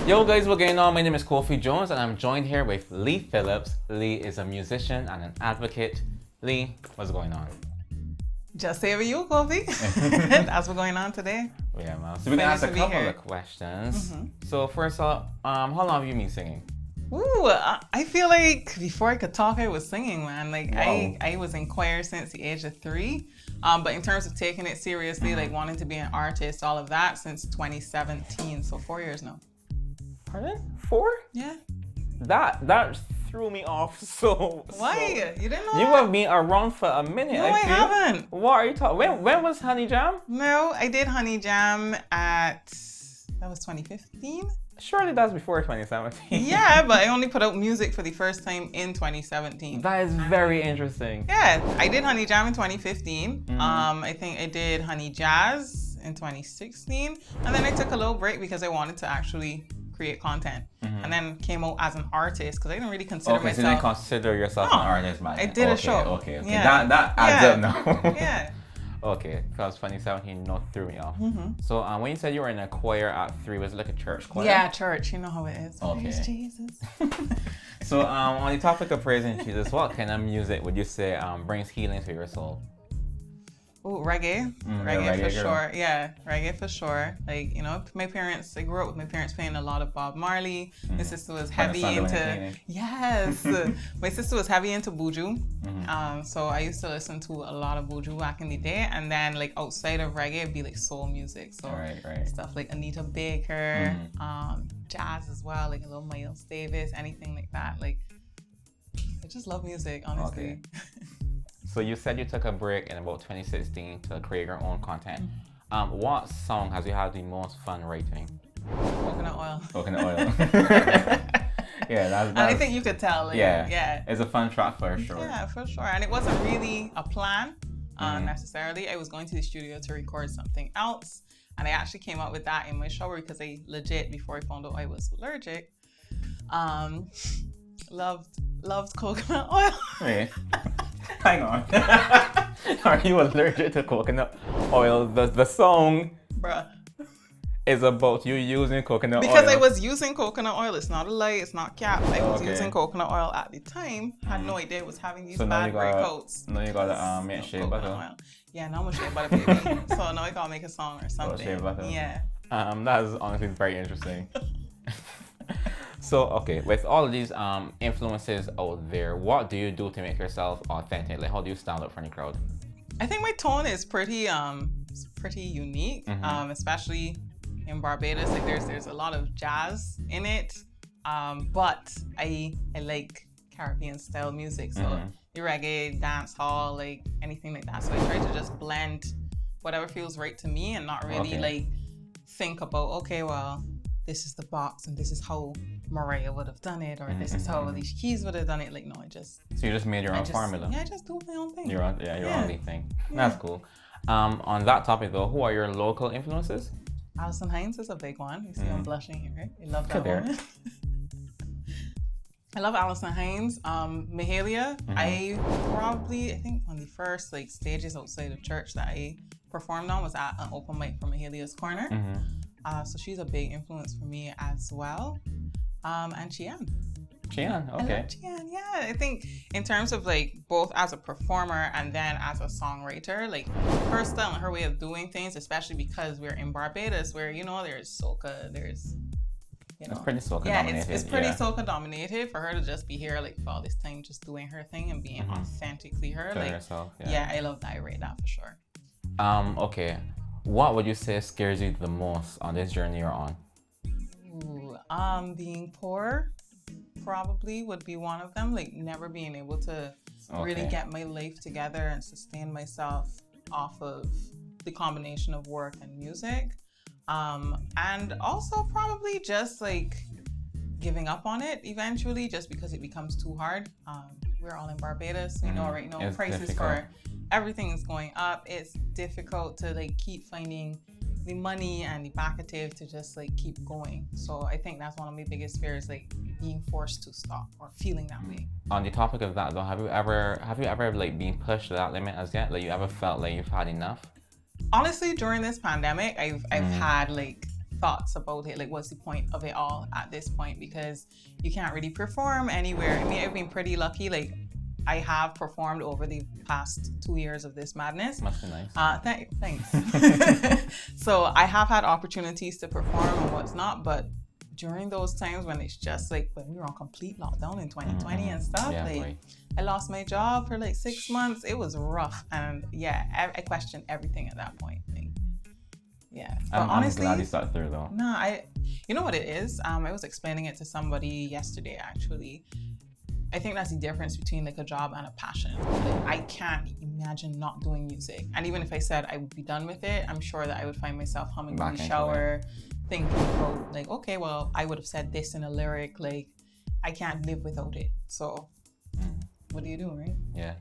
Yo guys, what's going on? My name is Kofi Jones and I'm joined here with Leigh Phillips. Leigh is a musician and an advocate. Leigh, what's going on? Just say with you, Kofi. That's what's going on today. Yeah, man. So we're going to ask a couple of questions. So first off, how long have you been singing? Ooh, I feel like before I could talk, I was singing, man. Like, Wow. I was in choir since the age of 3. But in terms of taking it seriously, like wanting to be an artist, all of that, since 2017. So 4 years now. Pardon? 4? Yeah. That threw me off so... Why? You didn't know You that? have been around for a minute. No, I feel. haven't. What are you talking? When was Honey Jam? No, I did Honey Jam that was 2015. Surely that's before 2017. Yeah, but I only put out music for the first time in 2017. That is very interesting. Yeah, I did Honey Jam in 2015. I think I did Honey Jazz in 2016. And then I took a little break because I wanted to actually create content. And then came out as an artist because I didn't really consider myself. So you didn't consider yourself an artist, man. I did a show. Okay. Yeah. That adds up now. Yeah. Okay, because 2017 threw me off. So when you said you were in a choir at 3, was it like a church choir? Yeah, church. You know how it is. Okay. Praise Jesus. So on the topic of praising Jesus, what kind of music would you say brings healing to your soul? Ooh, reggae. Reggae for sure. Yeah, reggae for sure. Like, you know, I grew up with my parents playing a lot of Bob Marley. My sister was heavy into... Yes! My sister was heavy into Buju. So I used to listen to a lot of Buju back in the day. And then, like, outside of reggae, it'd be, like, soul music. So right. stuff like Anita Baker, jazz as well, like a little Miles Davis, anything like that. Like, I just love music, honestly. Okay. So you said you took a break in about 2016 to create your own content. What song has you had the most fun writing? Coconut oil. Coconut oil. Yeah, that's... And I think you could tell. Like, yeah. It's a fun track for sure. Yeah, for sure. And it wasn't really a plan necessarily. I was going to the studio to record something else. And I actually came up with that in my shower because I legit, before I found out I was allergic, loved coconut oil. Wait. Hang on. Are you allergic to coconut oil? The song Bruh. is about you using coconut oil. Because I was using coconut oil. It's not a lie. It's not cap. I was using coconut oil at the time. Had no idea I was having these bad breakouts. Now you gotta make shea butter. Oil. Yeah, now I'm a shea butter baby. So now I gotta make a song or something. Shea butter. Yeah. That is honestly very interesting. So, okay, with all of these influences out there, what do you do to make yourself authentic? Like, how do you stand up for the crowd? I think my tone is pretty unique, especially in Barbados. Like, there's a lot of jazz in it, but I like Caribbean style music, so the reggae, dance hall, like anything like that. So I try to just blend whatever feels right to me and not really like think about, okay, well, this is the box and this is how Mariah would have done it, or this is how these keys would have done it. Like, no, I just... So you just made your own formula? Yeah, I just do my own thing. Your own thing. Yeah. That's cool. On that topic though, who are your local influences? Alison Hinds is a big one. You see I'm blushing here, right? I love that woman. I love Alison Hinds. Mahalia, I think one of the first like stages outside of church that I performed on was at an open mic for Mahalia's Corner. So she's a big influence for me as well. And Chian. Chian, okay. I love Chian, yeah. I think in terms of like both as a performer and then as a songwriter, like her style and her way of doing things, especially because we're in Barbados where, you know, there's soca, there's, you know. It's pretty soca dominated. It's pretty soca dominated. For her to just be here like for all this time just doing her thing and being authentically her. Doing like herself, I love that. I rate that for sure. Okay. What would you say scares you the most on this journey you're on? Being poor probably would be one of them. Like never being able to really get my life together and sustain myself off of the combination of work and music. And also probably just like giving up on it eventually just because it becomes too hard. We're all in Barbados. We know right now prices for everything is going up. It's difficult to like keep finding the money and the backative to just like keep going. So I think that's one of my biggest fears, like being forced to stop or feeling that way. On the topic of that though, have you ever like been pushed to that limit as yet? Like you ever felt like you've had enough? Honestly, during this pandemic, I've had like thoughts about it. Like, what's the point of it all at this point? Because you can't really perform anywhere. I mean, I've been pretty lucky. Like, I have performed over the past 2 years of this madness. Must be nice. Thanks. So I have had opportunities to perform and what's not, but during those times when it's just like when we were on complete lockdown in 2020 and stuff, like I lost my job for like 6 months. It was rough, and yeah, I questioned everything at that point. Like, yeah, but honestly, I'm glad you stuck through though. No, you know what it is? I was explaining it to somebody yesterday actually. I think that's the difference between like a job and a passion. Like, I can't imagine not doing music. And even if I said I would be done with it, I'm sure that I would find myself humming in the shower, thinking about like, okay, well, I would have said this in a lyric. Like, I can't live without it. So what do you do, right? Yeah.